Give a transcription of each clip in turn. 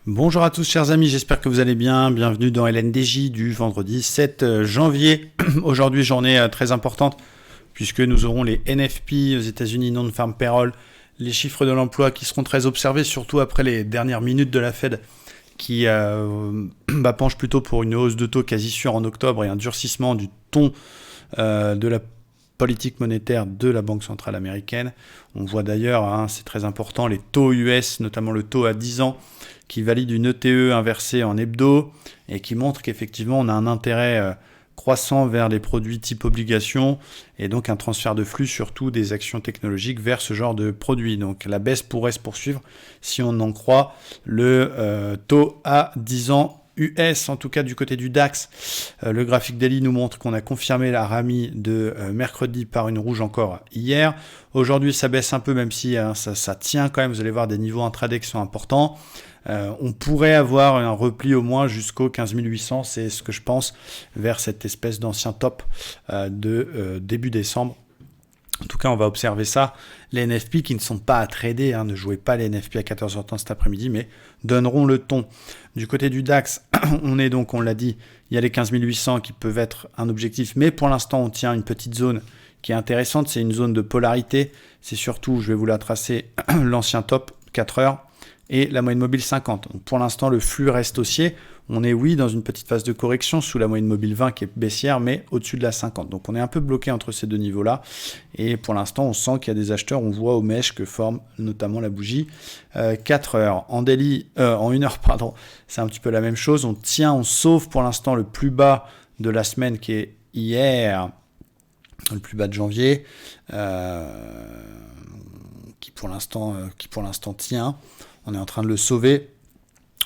Bonjour à tous chers amis, j'espère que vous allez bien. Bienvenue dans LNDJ du vendredi 7 janvier. Aujourd'hui, journée très importante puisque nous aurons les NFP aux États-Unis, Non-Farm Payroll, les chiffres de l'emploi qui seront très observés, surtout après les dernières minutes de la Fed qui penche plutôt pour une hausse de taux quasi sûre en octobre et un durcissement du ton de la politique monétaire de la Banque centrale américaine. On voit d'ailleurs, c'est très important, les taux US, notamment le taux à 10 ans, qui valide une ETE inversée en hebdo et qui montre qu'effectivement on a un intérêt croissant vers les produits type obligations et donc un transfert de flux surtout des actions technologiques vers ce genre de produits. Donc la baisse pourrait se poursuivre si on en croit le taux à 10 ans US, en tout cas du côté du DAX. Le graphique daily nous montre qu'on a confirmé la rallye de mercredi par une rouge encore hier. Aujourd'hui ça baisse un peu même si ça tient quand même, vous allez voir des niveaux intraday qui sont importants. On pourrait avoir un repli au moins jusqu'au 15 800, c'est ce que je pense, vers cette espèce d'ancien top de début décembre. En tout cas, on va observer ça. Les NFP qui ne sont pas à trader, ne jouez pas les NFP à 14h30 cet après-midi, mais donneront le ton. Du côté du DAX, on l'a dit, il y a les 15 800 qui peuvent être un objectif, mais pour l'instant, on tient une petite zone qui est intéressante, c'est une zone de polarité. C'est surtout, je vais vous la tracer, l'ancien top 4 heures. Et la moyenne mobile 50. Donc pour l'instant, le flux reste haussier. On est, oui, dans une petite phase de correction sous la moyenne mobile 20 qui est baissière, mais au-dessus de la 50. Donc on est un peu bloqué entre ces deux niveaux-là. Et pour l'instant, on sent qu'il y a des acheteurs. On voit aux mèches que forme notamment la bougie 4 heures. En 1 heure, c'est un petit peu la même chose. On sauve pour l'instant le plus bas de la semaine qui est hier, le plus bas de janvier, qui pour l'instant tient. On est en train de le sauver.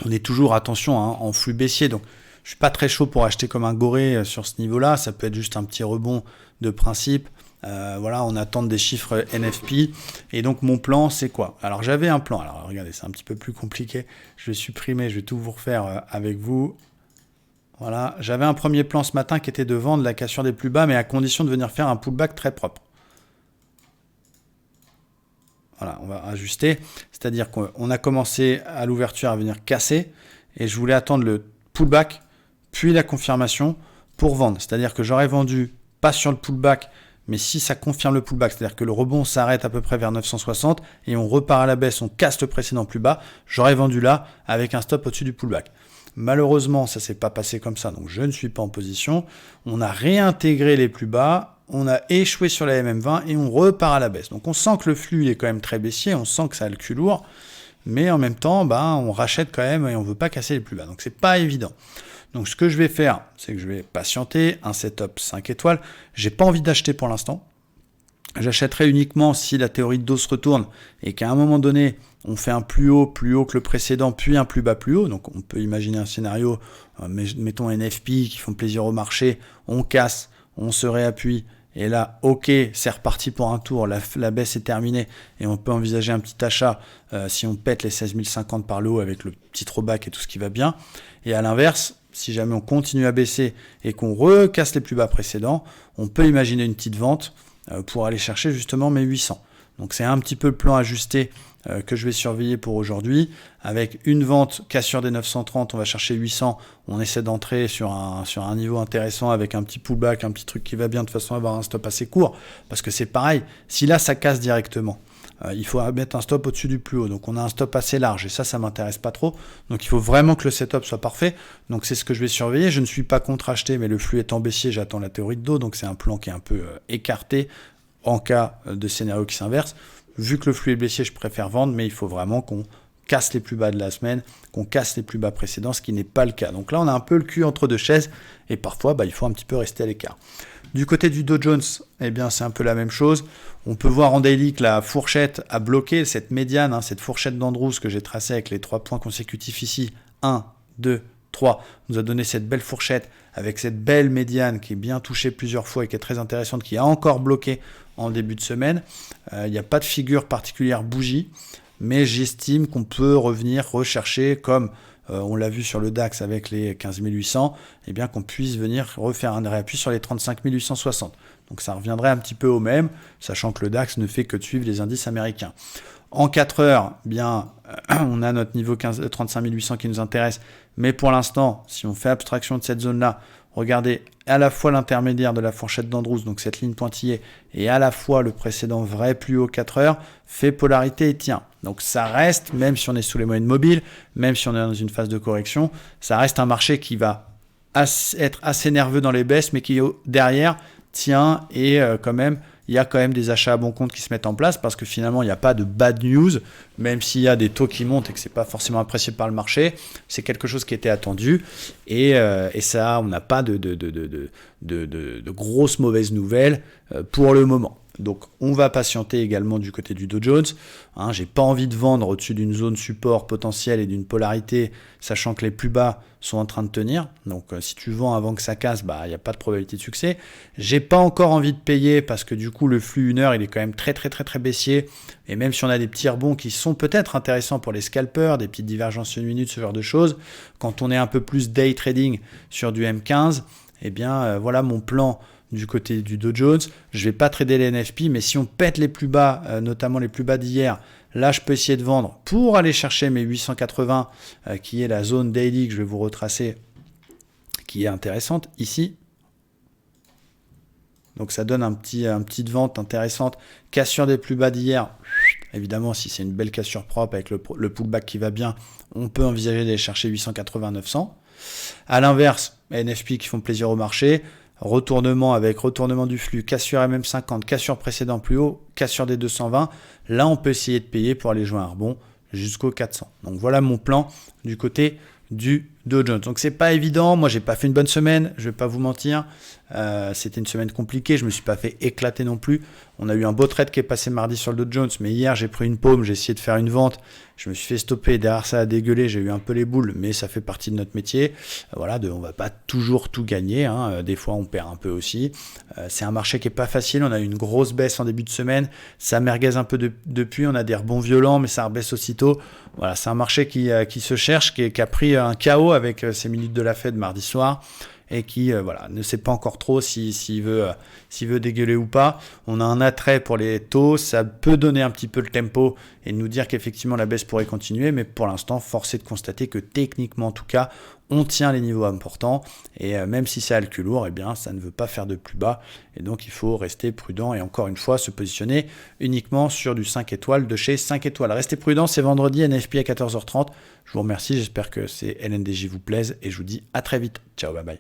On est toujours, attention, en flux baissier. Donc, je suis pas très chaud pour acheter comme un goré sur ce niveau-là. Ça peut être juste un petit rebond de principe. On attend des chiffres NFP. Et donc, mon plan, c'est quoi? Alors, j'avais un plan. Alors, regardez, c'est un petit peu plus compliqué. Je vais supprimer, je vais tout vous refaire avec vous. Voilà. J'avais un premier plan ce matin qui était de vendre la cassure des plus bas, mais à condition de venir faire un pullback très propre. Voilà, on va ajuster. C'est-à-dire qu'on a commencé à l'ouverture à venir casser et je voulais attendre le pullback, puis la confirmation pour vendre. C'est-à-dire que j'aurais vendu pas sur le pullback, mais si ça confirme le pullback, c'est-à-dire que le rebond s'arrête à peu près vers 960 et on repart à la baisse, on casse le précédent plus bas, j'aurais vendu là avec un stop au-dessus du pullback. Malheureusement, ça ne s'est pas passé comme ça, donc je ne suis pas en position. On a réintégré les plus bas. On a échoué sur la MM20 et on repart à la baisse. Donc on sent que le flux il est quand même très baissier, on sent que ça a le cul lourd, mais en même temps, on rachète quand même et on ne veut pas casser les plus bas. Donc c'est pas évident. Donc ce que je vais faire, c'est que je vais patienter, un setup 5 étoiles. J'ai pas envie d'acheter pour l'instant. J'achèterai uniquement si la théorie de dos se retourne et qu'à un moment donné, on fait un plus haut que le précédent, puis un plus bas plus haut. Donc on peut imaginer un scénario, mettons NFP qui font plaisir au marché, on casse, on se réappuie. Et là, ok, c'est reparti pour un tour, la baisse est terminée et on peut envisager un petit achat si on pète les 16 050 par le haut avec le petit throwback et tout ce qui va bien. Et à l'inverse, si jamais on continue à baisser et qu'on recasse les plus bas précédents, on peut imaginer une petite vente pour aller chercher justement mes 800. Donc c'est un petit peu le plan ajusté que je vais surveiller pour aujourd'hui. Avec une vente cassure des 930, on va chercher 800. On essaie d'entrer sur un niveau intéressant avec un petit pullback, un petit truc qui va bien de façon à avoir un stop assez court. Parce que c'est pareil, si là ça casse directement, il faut mettre un stop au-dessus du plus haut. Donc on a un stop assez large et ça m'intéresse pas trop. Donc il faut vraiment que le setup soit parfait. Donc c'est ce que je vais surveiller. Je ne suis pas contre acheter, mais le flux étant baissier, j'attends la théorie de dos. Donc c'est un plan qui est un peu écarté en cas de scénario qui s'inverse. Vu que le flux est baissier, je préfère vendre, mais il faut vraiment qu'on casse les plus bas de la semaine, qu'on casse les plus bas précédents, ce qui n'est pas le cas. Donc là, on a un peu le cul entre deux chaises et parfois, il faut un petit peu rester à l'écart. Du côté du Dow Jones, c'est un peu la même chose. On peut voir en daily que la fourchette a bloqué cette médiane, cette fourchette d'Andrews que j'ai tracée avec les 3 points consécutifs ici. 1, 2, 3, nous a donné cette belle fourchette avec cette belle médiane qui est bien touchée plusieurs fois et qui est très intéressante, qui a encore bloqué en début de semaine. Il n'y a pas de figure particulière bougie, mais j'estime qu'on peut revenir rechercher, comme on l'a vu sur le DAX avec les 15 800, qu'on puisse venir refaire un réappui sur les 35 860. Donc ça reviendrait un petit peu au même, sachant que le DAX ne fait que de suivre les indices américains. En 4 heures, bien, on a notre niveau 35 800 qui nous intéresse. Mais pour l'instant, si on fait abstraction de cette zone-là, regardez à la fois l'intermédiaire de la fourchette d'Andrews, donc cette ligne pointillée, et à la fois le précédent vrai plus haut 4 heures, fait polarité et tient. Donc ça reste, même si on est sous les moyennes mobiles, même si on est dans une phase de correction, ça reste un marché qui va être assez nerveux dans les baisses, mais qui derrière tient et quand même, il y a quand même des achats à bon compte qui se mettent en place parce que finalement, il n'y a pas de bad news, même s'il y a des taux qui montent et que ce n'est pas forcément apprécié par le marché. C'est quelque chose qui était attendu et ça, on n'a pas de grosses mauvaises nouvelles pour le moment. Donc, on va patienter également du côté du Dow Jones. J'ai pas envie de vendre au-dessus d'une zone support potentielle et d'une polarité, sachant que les plus bas sont en train de tenir. Donc, si tu vends avant que ça casse, il n'y a pas de probabilité de succès. J'ai pas encore envie de payer parce que du coup, le flux 1 heure, il est quand même très baissier. Et même si on a des petits rebonds qui sont peut-être intéressants pour les scalpers, des petites divergences 1 minute, ce genre de choses, quand on est un peu plus day trading sur du M15, eh bien, voilà mon plan du côté du Dow Jones. Je vais pas trader les NFP, mais si on pète les plus bas, notamment les plus bas d'hier, là je peux essayer de vendre pour aller chercher mes 880, qui est la zone daily que je vais vous retracer, qui est intéressante ici. Donc ça donne une petite vente intéressante. Cassure des plus bas d'hier. Évidemment, si c'est une belle cassure propre avec le pullback qui va bien, on peut envisager d'aller chercher 880-900. À l'inverse, NFP qui font plaisir au marché. Retournement avec retournement du flux, cassure MM50, cassure précédent plus haut, cassure des 220. Là, on peut essayer de payer pour aller jouer un rebond jusqu'au 400. Donc voilà mon plan du côté du Dow Jones. Donc c'est pas évident. Moi, j'ai pas fait une bonne semaine. Je vais pas vous mentir. C'était une semaine compliquée. Je me suis pas fait éclater non plus. On a eu un beau trade qui est passé mardi sur le Dow Jones, mais hier j'ai pris une paume. J'ai essayé de faire une vente. Je me suis fait stopper. Derrière ça a dégueulé. J'ai eu un peu les boules, mais ça fait partie de notre métier. Voilà, on va pas toujours tout gagner. Des fois, on perd un peu aussi. C'est un marché qui est pas facile. On a eu une grosse baisse en début de semaine. Ça merguez un peu depuis. On a des rebonds violents, mais ça rebaisse aussitôt. Voilà, c'est un marché qui se cherche, qui a pris un chaos avec ces minutes de la Fed mardi soir et qui ne sait pas encore trop s'il veut dégueuler ou pas. On a un attrait pour les taux, ça peut donner un petit peu le tempo et nous dire qu'effectivement la baisse pourrait continuer, mais pour l'instant, force est de constater que techniquement en tout cas, on tient les niveaux importants et même si c'est à le cul lourd, eh bien ça ne veut pas faire de plus bas et donc il faut rester prudent et encore une fois se positionner uniquement sur du 5 étoiles de chez 5 étoiles. Restez prudent, c'est vendredi, NFP à 14h30. Je vous remercie, j'espère que ces LNDJ vous plaisent et je vous dis à très vite. Ciao, bye bye.